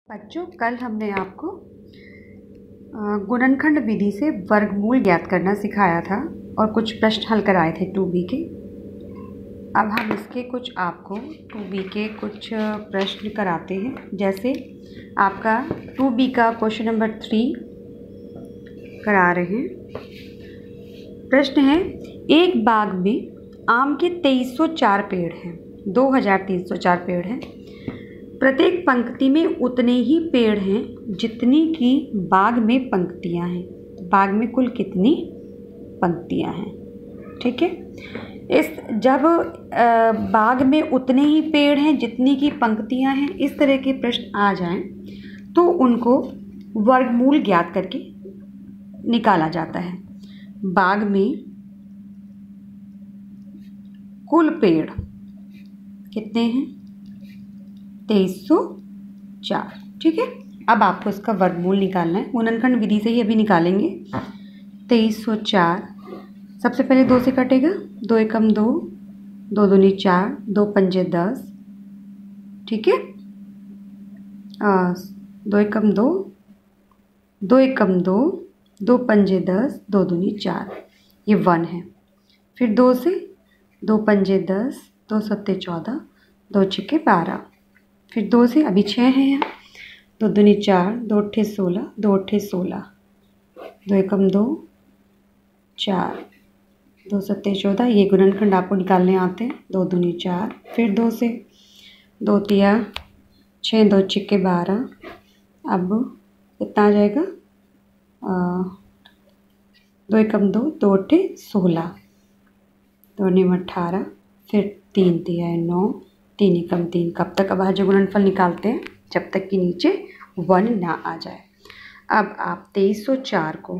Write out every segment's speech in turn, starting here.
बच्चों, कल हमने आपको गुणनखंड विधि से वर्गमूल ज्ञात करना सिखाया था और कुछ प्रश्न हल कराए थे 2B के। अब हम इसके कुछ आपको 2B के कुछ प्रश्न कराते हैं। जैसे आपका 2B का क्वेश्चन नंबर 3 करा रहे हैं। प्रश्न है, एक बाग में आम के 2304 पेड़ हैं, 2304 पेड़ हैं। प्रत्येक पंक्ति में उतने ही पेड़ हैं जितनी की बाग में पंक्तियां हैं। बाग में कुल कितनी पंक्तियां हैं? ठीक है। जब बाग में उतने ही पेड़ हैं जितनी की पंक्तियां हैं, इस तरह के प्रश्न आ जाएं तो उनको वर्गमूल ज्ञात करके निकाला जाता है। बाग में कुल पेड़ कितने हैं? 2304। ठीक है। अब आपको इसका वर्गमूल निकालना है। गुणनखंड विधि से ही अभी निकालेंगे। 2304 सबसे पहले 2 से कटेगा। 2 एकम 2, 2 दूनी 4, 2 पंजे 10। ठीक है। 2 एकम 2, 2 एकम 2, 2 पंजे 10, 2 दूनी 4, ये 1 है। फिर 2 से 2 पंजे 10, 2 सत्ते 14, 2 छिक्के 12। फिर 2 से अभी 6 है यहाँ। 2 दूनी 4, 2 अट्ठे 16, 2 अट्ठे 16, 2 एकम 2, 4, 2 सत्ते 14। ये गुणनखंड आपको निकालने आते हैं। 2 दूनी 4। फिर 2 से 2 तिया 6, 2 छिक्के 12। अब कितना आ जाएगा? 2 एकम 2, 2 अट्ठे 16, 2 निम 18। फिर 3 तिया 9, 3 एकम 3। कब तक अभाज्य गुणनफल निकालते हैं? जब तक कि नीचे 1 ना आ जाए। अब आप 2304 को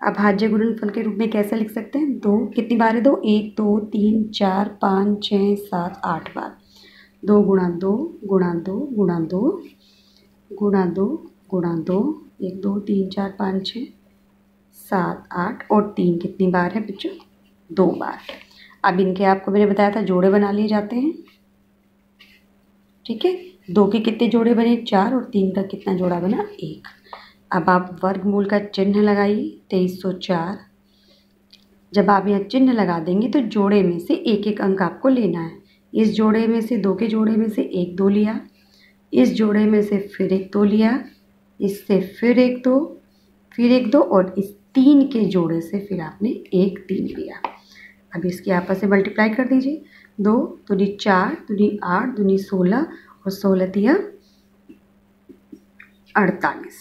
अभाज्य गुणनफल के रूप में कैसे लिख सकते हैं? 2 कितनी बार है? 2 1 2 3 4 5 6 7 8 बार। 2 गुणा 2 गुणा 2 गुणा 2 गुणा 2 गुणा 2, 1 2 3 4 5 6 7 8 और 3 कितनी बार है बच्चों? 2 बार। अब इनके आपको मैंने बताया था जोड़े बना लिए जाते हैं। ठीक है। 2 के कितने जोड़े बने? 4। और 3 का कितना जोड़ा बना? 1। अब आप वर्गमूल का चिन्ह लगाइए। 2304। जब आप यहाँ चिन्ह लगा देंगे तो जोड़े में से एक एक अंक आपको लेना है। इस जोड़े में से 2 के जोड़े में से 1 2 लिया, इस जोड़े में से फिर 1 2 लिया, इससे फिर 1 2, फिर 1 2 और इस 3 के जोड़े से फिर आपने 1 3 लिया। अब इसकी आपस में मल्टीप्लाई कर दीजिए। 2 दूनी 4, दूनी 8, दूनी 16 और 16 तिया 48।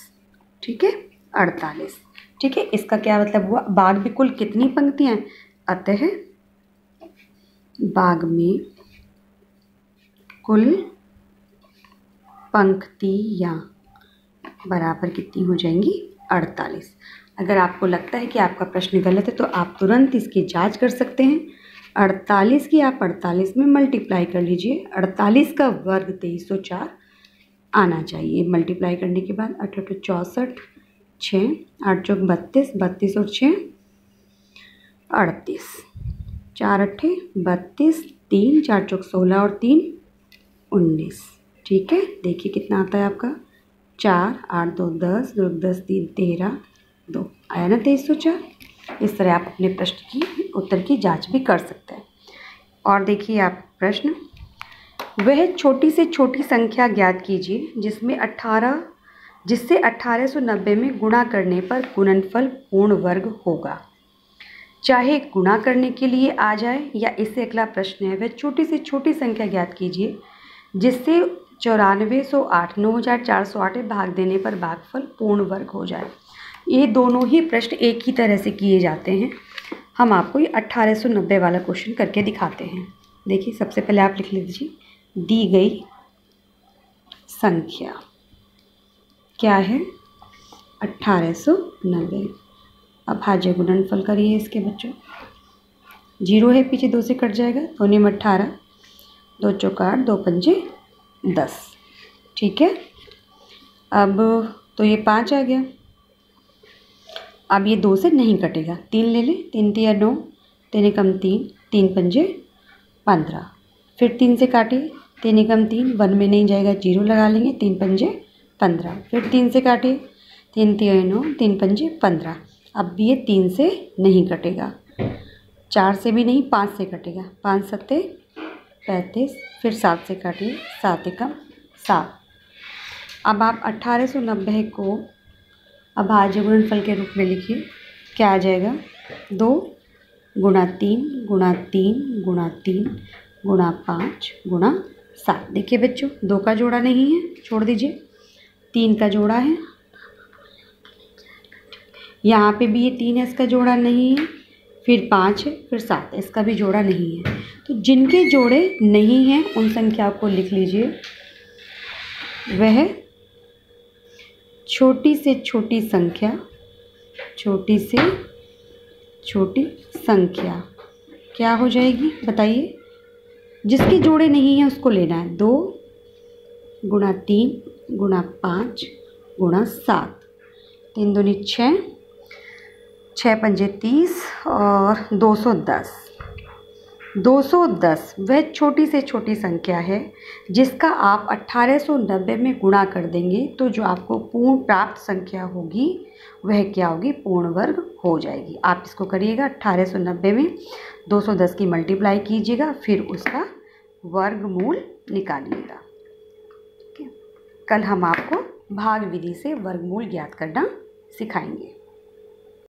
ठीक है। 48। ठीक है। इसका क्या मतलब हुआ? बाग में कुल कितनी पंक्तियां हैं? अतः बाग में कुल पंक्तियां बराबर कितनी हो जाएंगी? 48। अगर आपको लगता है कि आपका प्रश्न गलत है तो आप तुरंत इसकी जांच कर सकते हैं। 48 की आप 48 में मल्टीप्लाई कर लीजिए। 48 का वर्ग 2304 आना चाहिए। मल्टीप्लाई करने के बाद 8 8 64, 6 8 चौक 32, 32 और 6 38, 4 अट्ठे 32, 3 4 चौक 16 और 3 19। ठीक है। देखिए कितना आता है आपका? 4 8 2 10, 2 10 3 13, 2 आया ना 2304। इस तरह आप अपने प्रश्न की उत्तर की जांच भी कर सकते हैं। और देखिए आप प्रश्न, वह छोटी से छोटी संख्या ज्ञात कीजिए जिससे 1890 में गुणा करने पर गुणनफल पूर्ण वर्ग होगा। चाहे गुणा करने के लिए आ जाए या इससे अगला प्रश्न है, वह छोटी से छोटी संख्या ज्ञात कीजिए जिससे 9408 9408 भाग देने पर भागफल पूर्ण वर्ग हो जाए। ये दोनों ही प्रश्न एक ही तरह से किए जाते हैं। हम आपको ये 1890 वाला क्वेश्चन करके दिखाते हैं। देखिए सबसे पहले आप लिख लीजिए, दी गई संख्या क्या है? 1890। अभाज्य गुणनफल करिए इसके बच्चों। 0 है पीछे 2 से कट जाएगा। 2 निम 18, 2 चौक 8, 2 पंजे 10। ठीक है। अब तो ये 5 आ गया। अब ये 2 से नहीं कटेगा। 3 ले लें। 3 तिया 9, 3 एकम 3, 3 पंजे 15। फिर 3 से काटिए। 3 एकम 3, 1 में नहीं जाएगा, 0 लगा लेंगे। 3 पंजे 15। फिर 3 से काटिए, 3 तिया 9, 3 पंजे 15। अब ये 3 से नहीं कटेगा, 4 से भी नहीं, 5 से कटेगा, 5 सत्ते 35। फिर 7 से काटिए, 7 एकम 7। अब आप 1890 को अभाज्य गुणनफल के रूप में लिखिए। क्या आ जाएगा? 2 गुणा 3 गुणा 3 गुणा 3 गुणा 5 गुणा 7। देखिए बच्चों, 2 का जोड़ा नहीं है, छोड़ दीजिए, 3 का जोड़ा है। यहाँ पे भी ये 3 है, इसका जोड़ा नहीं है। फिर 5 है, फिर 7 है, इसका भी जोड़ा नहीं है। तो जिनके जोड़े नहीं हैं उन संख्या को लिख लीजिए। वह छोटी से छोटी संख्या, छोटी से छोटी संख्या क्या हो जाएगी बताइए? जिसके जोड़े नहीं हैं उसको लेना है। 2 गुणा 3 गुणा 5 गुणा 7। 3 दूनी 6, 6 पंजे 30 और 210। 210 वह छोटी से छोटी संख्या है जिसका आप 1890 में गुणा कर देंगे तो जो आपको पूर्ण प्राप्त संख्या होगी वह क्या होगी? पूर्ण वर्ग हो जाएगी। आप इसको करिएगा, 1890 में 210 की मल्टीप्लाई कीजिएगा, फिर उसका वर्गमूल निकालिएगा। ठीक है, कल हम आपको भाग विधि से वर्गमूल ज्ञात करना सिखाएंगे।